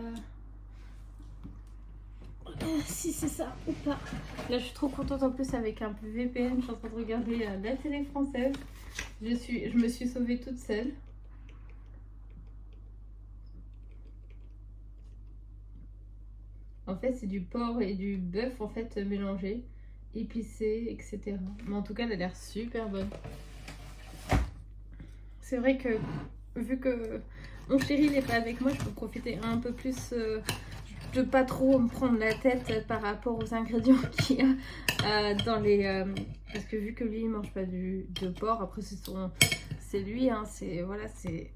si c'est ça ou pas. Là je suis trop contente en plus avec un peu VPN. Je suis en train de regarder la télé française. Je me suis sauvée toute seule. En fait c'est du porc et du bœuf en fait mélangés, épicés, etc. Mais en tout cas elle a l'air super bonne. C'est vrai que vu que mon chéri n'est pas avec moi, je peux profiter un peu plus de pas trop me prendre la tête par rapport aux ingrédients qu'il y a dans les... parce que vu que lui il mange pas de porc, après c'est lui, hein, c'est... Voilà, c'est...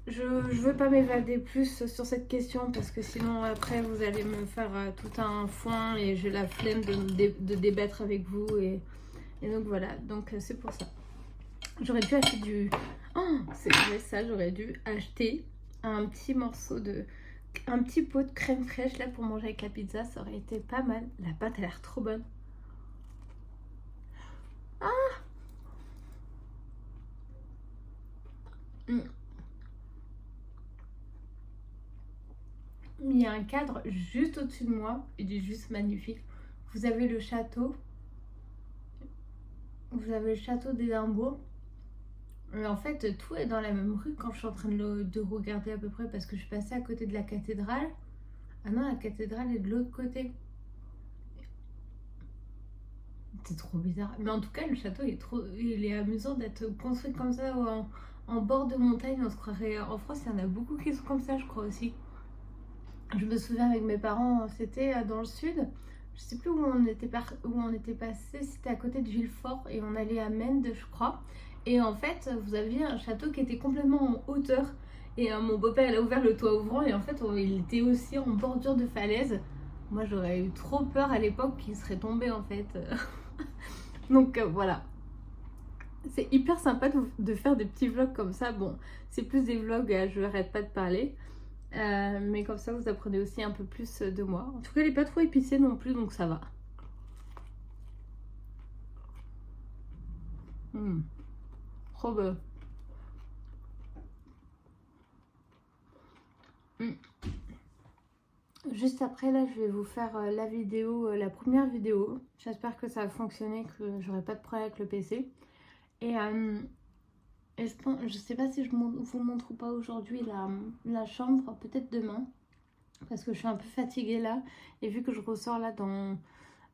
Je veux pas m'évader plus sur cette question parce que sinon après vous allez me faire tout un foin et j'ai la flemme de débattre avec vous et donc voilà, donc c'est pour ça. J'aurais dû acheter du... Oh, c'est vrai ça, j'aurais dû acheter un petit morceau de... Un petit pot de crème fraîche là pour manger avec la pizza, ça aurait été pas mal. La pâte a l'air trop bonne. Ah Il y a un cadre juste au-dessus de moi, il est juste magnifique. Vous avez le château. Vous avez le château d'Édimbourg. En fait, tout est dans la même rue quand je suis en train de regarder à peu près parce que je suis passée à côté de la cathédrale. Ah non, la cathédrale est de l'autre côté. C'est trop bizarre. Mais en tout cas, le château il est amusant d'être construit comme ça en bord de montagne. On se croirait... En France, il y en a beaucoup qui sont comme ça, je crois aussi. Je me souviens avec mes parents, c'était dans le sud. Je sais plus où on était passé. C'était à côté de Villefort et on allait à Mende, je crois. Et en fait, vous aviez un château qui était complètement en hauteur. Et mon beau-père, il a ouvert le toit ouvrant et en fait, il était aussi en bordure de falaise. Moi, j'aurais eu trop peur à l'époque qu'il serait tombé en fait. Donc voilà. C'est hyper sympa de faire des petits vlogs comme ça. Bon, c'est plus des vlogs, je n'arrête pas de parler. Mais comme ça, vous apprenez aussi un peu plus de moi. En tout cas, elle n'est pas trop épicée non plus, donc ça va. Trop bon. Juste après, là, je vais vous faire la vidéo, la première vidéo. J'espère que ça a fonctionné, que j'aurai pas de problème avec le PC. Et je sais pas si je vous montre ou pas aujourd'hui la chambre, peut-être demain. Parce que je suis un peu fatiguée là. Et vu que je ressors là dans...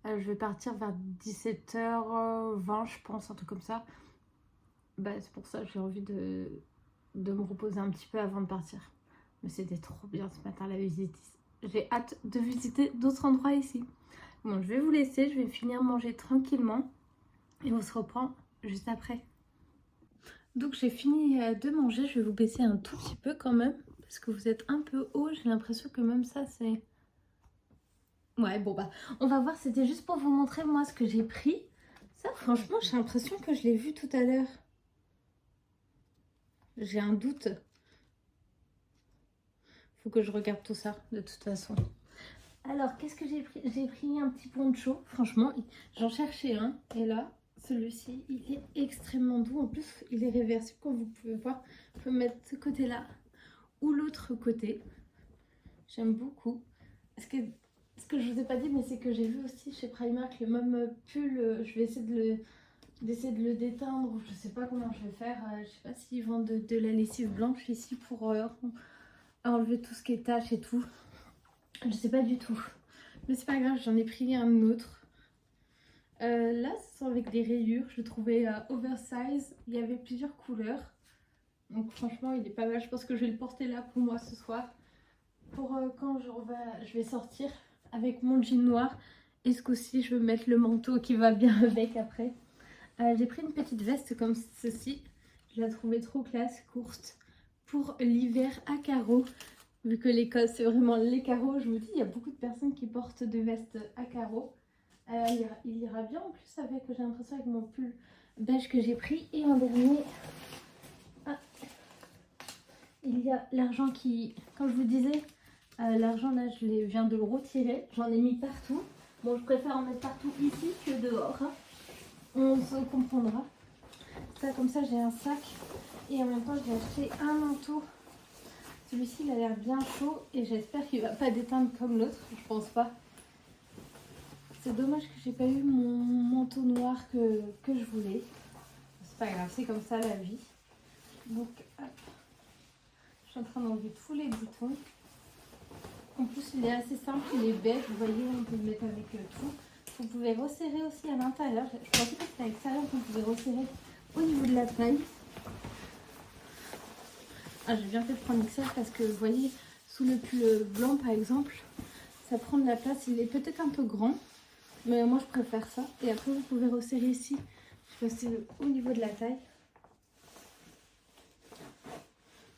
je vais partir vers 17h20, je pense, un truc comme ça. Bah, c'est pour ça que j'ai envie de me reposer un petit peu avant de partir. Mais c'était trop bien ce matin la visite. J'ai hâte de visiter d'autres endroits ici. Bon, je vais vous laisser, je vais finir manger tranquillement. Et on se reprend juste après. Donc j'ai fini de manger, je vais vous baisser un tout petit peu quand même. Parce que vous êtes un peu haut, j'ai l'impression que même ça c'est... Ouais, bon bah, on va voir, c'était juste pour vous montrer moi ce que j'ai pris. Ça franchement, j'ai l'impression que je l'ai vu tout à l'heure. J'ai un doute. Faut que je regarde tout ça, de toute façon. Alors, qu'est-ce que j'ai pris? J'ai pris un petit poncho. Franchement, j'en cherchais un. Et là, celui-ci, il est extrêmement doux. En plus, il est réversible, comme vous pouvez voir. Je peux mettre ce côté-là ou l'autre côté. J'aime beaucoup. Ce que je vous ai pas dit, mais c'est que j'ai vu aussi chez Primark le même pull. Je vais essayer de le déteindre. Je sais pas comment je vais faire. Je sais pas s'ils vendent de la lessive blanche ici pour enlever tout ce qui est taches et tout. Je sais pas du tout. Mais c'est pas grave, j'en ai pris un autre. Là, ce sont avec des rayures. Je le trouvais oversize. Il y avait plusieurs couleurs. Donc franchement, il est pas mal. Je pense que je vais le porter là pour moi ce soir. Pour quand je vais sortir. avec mon jean noir. Et ce coup-ci, je veux mettre le manteau qui va bien avec après. J'ai pris une petite veste comme ceci. Je la trouvais trop classe, courte, pour l'hiver à carreaux. Vu que l'Écosse, c'est vraiment les carreaux, je me dis, il y a beaucoup de personnes qui portent des vestes à carreaux. Il ira bien en plus avec, j'ai l'impression, avec mon pull beige que j'ai pris. Et en dernier, il y a l'argent qui, comme je vous disais, l'argent là, viens de le retirer. J'en ai mis partout. Bon, je préfère en mettre partout ici que dehors. Hein. On se comprendra. Ça, comme ça, j'ai un sac. Et en même temps, j'ai acheté un manteau. Celui-ci, il a l'air bien chaud. Et j'espère qu'il ne va pas déteindre comme l'autre. Je pense pas. C'est dommage que j'ai pas eu mon manteau noir que je voulais. C'est pas grave, c'est comme ça la vie. Donc, hop. Je suis en train d'enlever tous les boutons. En plus, il est assez simple, il est beige. Vous voyez, on peut le mettre avec tout. Vous pouvez resserrer aussi à l'intérieur. Je pensais que c'était à l'extérieur qu'on pouvait resserrer au niveau de la taille. Ah, j'ai bien fait de prendre XL parce que vous voyez, sous le pull blanc par exemple, ça prend de la place. Il est peut-être un peu grand, mais moi je préfère ça. Et après, vous pouvez resserrer ici. Je vais passer au niveau de la taille.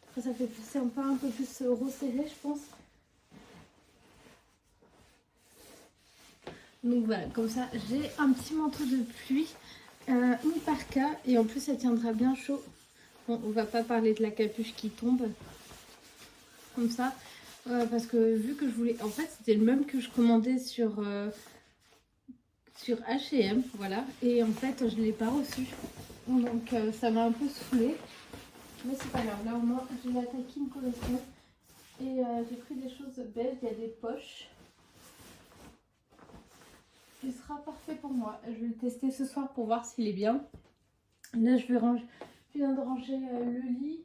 Après, ça fait pousser un peu plus resserré, je pense. Donc voilà, comme ça, j'ai un petit manteau de pluie, une parka, et en plus ça tiendra bien chaud. Bon, on va pas parler de la capuche qui tombe, comme ça, parce que vu que je voulais... En fait, c'était le même que je commandais sur H&M, voilà, et en fait, je ne l'ai pas reçu. Donc ça m'a un peu saoulée, mais c'est pas grave. Là au moins, j'ai la taille qui me correspond, et j'ai pris des choses belles, il y a des poches. Il sera parfait pour moi. Je vais le tester ce soir pour voir s'il est bien. Là, je viens de ranger le lit,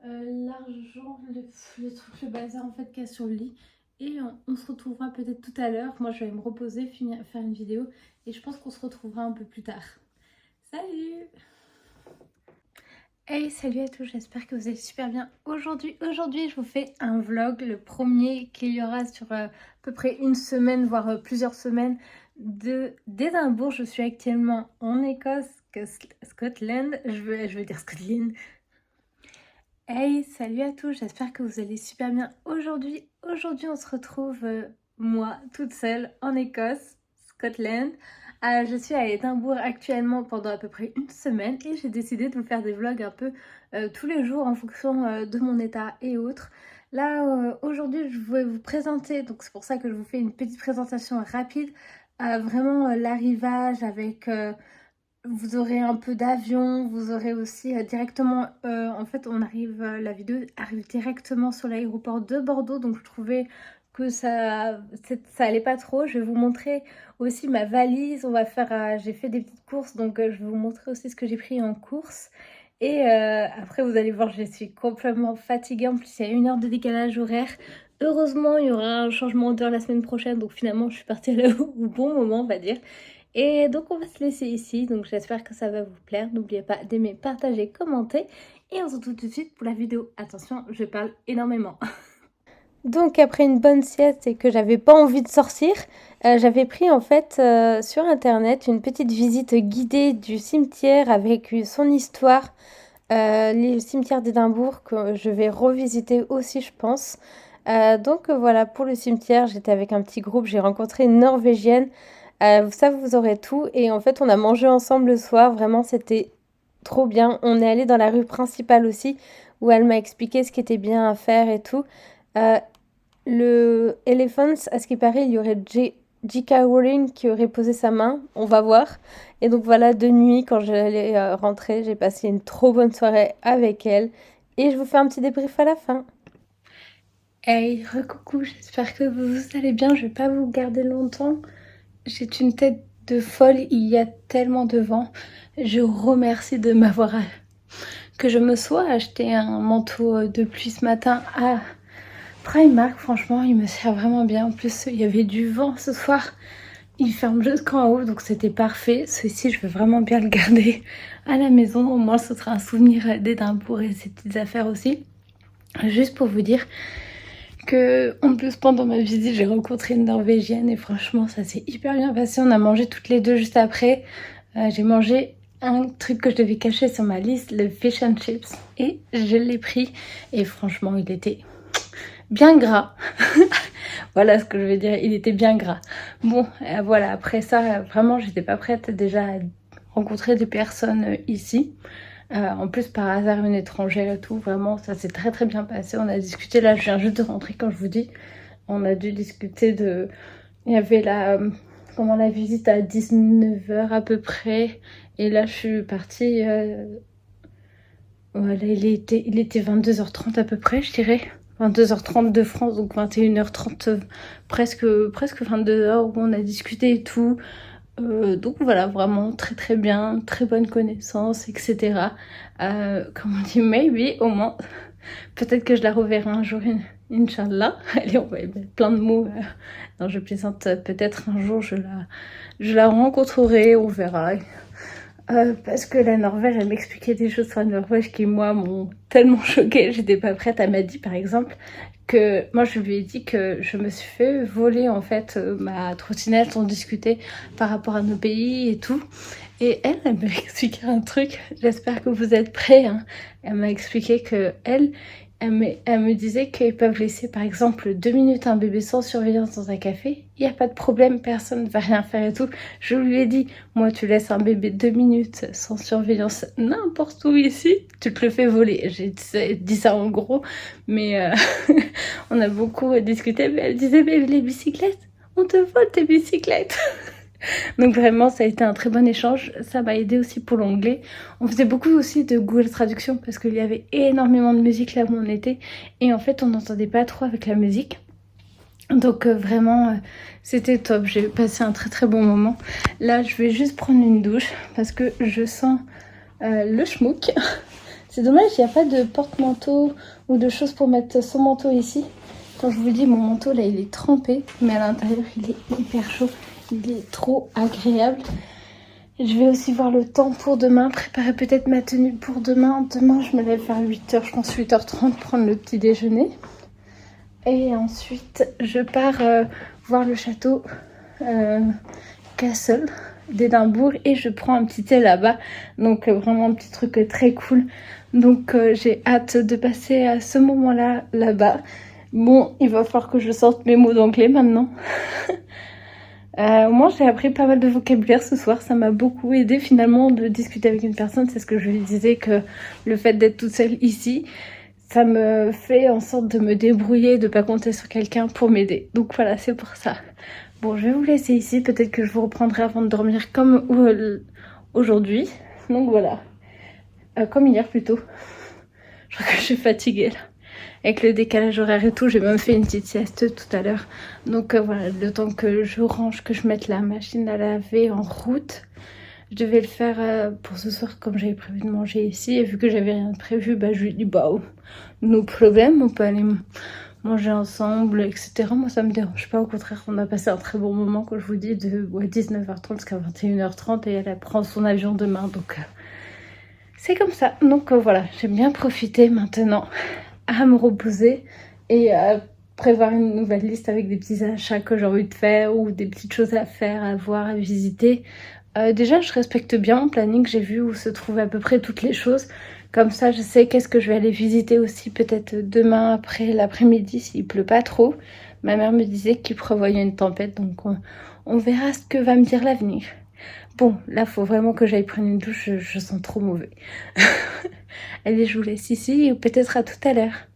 l'argent, le truc, le bazar en fait qu'il y a sur le lit. Et on se retrouvera peut-être tout à l'heure. Moi, je vais me reposer, faire une vidéo. Et je pense qu'on se retrouvera un peu plus tard. Salut! Hey, salut à tous, j'espère que vous allez super bien. Aujourd'hui, je vous fais un vlog, le premier qu'il y aura sur à peu près une semaine, voire plusieurs semaines d'Édimbourg. Je suis actuellement en Écosse, Scotland, je veux dire Scotland. Hey, salut à tous, j'espère que vous allez super bien. Aujourd'hui, on se retrouve, moi, toute seule, en Écosse, Scotland. Je suis à Édimbourg actuellement pendant à peu près une semaine et j'ai décidé de vous faire des vlogs un peu tous les jours en fonction de mon état et autres. Là, aujourd'hui, je vais vous présenter, donc c'est pour ça que je vous fais une petite présentation rapide, vraiment l'arrivage avec... vous aurez un peu d'avion, vous aurez aussi directement, en fait la vidéo arrive directement sur l'aéroport de Bordeaux, donc je trouvais que ça allait pas trop. Je vais vous montrer aussi ma valise, j'ai fait des petites courses, donc je vais vous montrer aussi ce que j'ai pris en course. Et après vous allez voir, je suis complètement fatiguée, en plus il y a 1 heure de décalage horaire. Heureusement il y aura un changement d'heure la semaine prochaine, donc finalement je suis partie là au bon moment on va dire. Et donc on va se laisser ici, donc j'espère que ça va vous plaire. N'oubliez pas d'aimer, partager, commenter. Et on se retrouve tout de suite pour la vidéo. Attention, je parle énormément. Donc après une bonne sieste et que j'avais pas envie de sortir, j'avais pris en fait sur internet une petite visite guidée du cimetière avec son histoire. Le cimetière d'Édimbourg que je vais revisiter aussi je pense. Donc voilà, pour le cimetière j'étais avec un petit groupe, j'ai rencontré une Norvégienne. Ça vous aurez tout et en fait on a mangé ensemble le soir, vraiment c'était trop bien. On est allé dans la rue principale aussi où elle m'a expliqué ce qui était bien à faire et tout. Le Elephants, à ce qui paraît il y aurait J.K. Rowling qui aurait posé sa main, on va voir. Et donc voilà, de nuit quand j'allais rentrer, j'ai passé une trop bonne soirée avec elle et je vous fais un petit débrief à la fin. Hey, recoucou, j'espère que vous allez bien, je vais pas vous garder longtemps. J'ai une tête de folle, il y a tellement de vent. Je remercie de m'avoir... que je me sois acheté un manteau de pluie ce matin à Primark. Franchement, il me sert vraiment bien. En plus, il y avait du vent ce soir. Il ferme jusqu'en haut, donc c'était parfait. Celui-ci, je veux vraiment bien le garder à la maison. Au moins, ce sera un souvenir d'Édimbourg et ses petites affaires aussi. Juste pour vous dire que en plus pendant ma visite j'ai rencontré une Norvégienne et franchement ça s'est hyper bien passé. On a mangé toutes les deux juste après. J'ai mangé un truc que je devais cacher sur ma liste, le fish and chips, et je l'ai pris et franchement il était bien gras. Voilà ce que je veux dire, il était bien gras. Bon, voilà, après ça, vraiment, j'étais pas prête déjà à rencontrer des personnes ici. En plus, par hasard, une étrangère et tout, vraiment, ça s'est très très bien passé. On a discuté, là, je viens juste de rentrer, quand je vous dis. On a dû discuter de... Il y avait la visite à 19h à peu près. Et là, je suis partie... Voilà, il était 22h30 à peu près, je dirais. 22h30 de France, donc 21h30, presque 22h où on a discuté et tout. Donc voilà, vraiment très très bien, très bonne connaissance, etc. Comme on dit, maybe, au moins. Peut-être que je la reverrai un jour, Inch'Allah. Allez, on va mettre plein de mots. Non, je plaisante, peut-être un jour je la rencontrerai, on verra. Parce que la Norvège, elle m'expliquait des choses sur la Norvège qui, moi, m'ont tellement choquée. J'étais pas prête. Elle m'a dit, par exemple, que moi, je lui ai dit que je me suis fait voler, en fait, ma trottinette. On discutait par rapport à nos pays et tout. Et elle m'a expliqué un truc. J'espère que vous êtes prêts, hein. Elle m'a expliqué que elle me disait qu'ils peuvent laisser par exemple 2 minutes un bébé sans surveillance dans un café. Il n'y a pas de problème, personne ne va rien faire et tout. Je lui ai dit, moi tu laisses un bébé 2 minutes sans surveillance n'importe où ici, tu te le fais voler. J'ai dit ça en gros, mais on a beaucoup discuté. Mais elle disait, mais les bicyclettes, on te vole tes bicyclettes. Donc vraiment ça a été un très bon échange, ça m'a aidé aussi pour l'anglais. On faisait beaucoup aussi de Google Traduction parce qu'il y avait énormément de musique là où on était et en fait on n'entendait pas trop avec la musique. Donc vraiment c'était top, j'ai passé un très très bon moment. Là je vais juste prendre une douche parce que je sens le schmouk. C'est dommage, il n'y a pas de porte-manteau ou de choses pour mettre son manteau ici. Quand je vous dis mon manteau là il est trempé mais à l'intérieur il est hyper chaud. Il est trop agréable. Je vais aussi voir le temps pour demain, préparer peut-être ma tenue pour demain. Demain, je me lève vers 8h, je pense 8h30, prendre le petit déjeuner. Et ensuite, je pars voir le château Castle d'Édimbourg et je prends un petit thé là-bas. Donc vraiment un petit truc très cool. Donc j'ai hâte de passer à ce moment-là là-bas. Bon, il va falloir que je sorte mes mots d'anglais maintenant. Au moins j'ai appris pas mal de vocabulaire ce soir, ça m'a beaucoup aidé finalement de discuter avec une personne. C'est ce que je lui disais, que le fait d'être toute seule ici, ça me fait en sorte de me débrouiller, de pas compter sur quelqu'un pour m'aider. Donc voilà, c'est pour ça. Bon, je vais vous laisser ici, peut-être que je vous reprendrai avant de dormir comme aujourd'hui. Donc voilà, comme hier plutôt. Je crois que je suis fatiguée là. Avec le décalage horaire et tout, j'ai même fait une petite sieste tout à l'heure. Donc voilà, le temps que je range, que je mette la machine à laver en route. Je devais le faire pour ce soir comme j'avais prévu de manger ici. Et vu que j'avais rien de prévu, bah, je lui ai dit, bah, no problème, on peut aller manger ensemble, etc. Moi, ça me dérange pas. Au contraire, on a passé un très bon moment, comme je vous dis, de 19h30 jusqu'à 21h30. Et elle prend son avion demain, donc c'est comme ça. Donc voilà, j'ai bien profité maintenant à me reposer et à prévoir une nouvelle liste avec des petits achats que j'ai envie de faire ou des petites choses à faire, à voir, à visiter. Déjà, je respecte bien mon planning, j'ai vu où se trouvaient à peu près toutes les choses. Comme ça, je sais qu'est-ce que je vais aller visiter aussi peut-être demain après l'après-midi s'il pleut pas trop. Ma mère me disait qu'il prévoyait une tempête, donc on verra ce que va me dire l'avenir. Bon, là, faut vraiment que j'aille prendre une douche, je sens trop mauvais. Allez, je vous laisse ici et peut-être à tout à l'heure.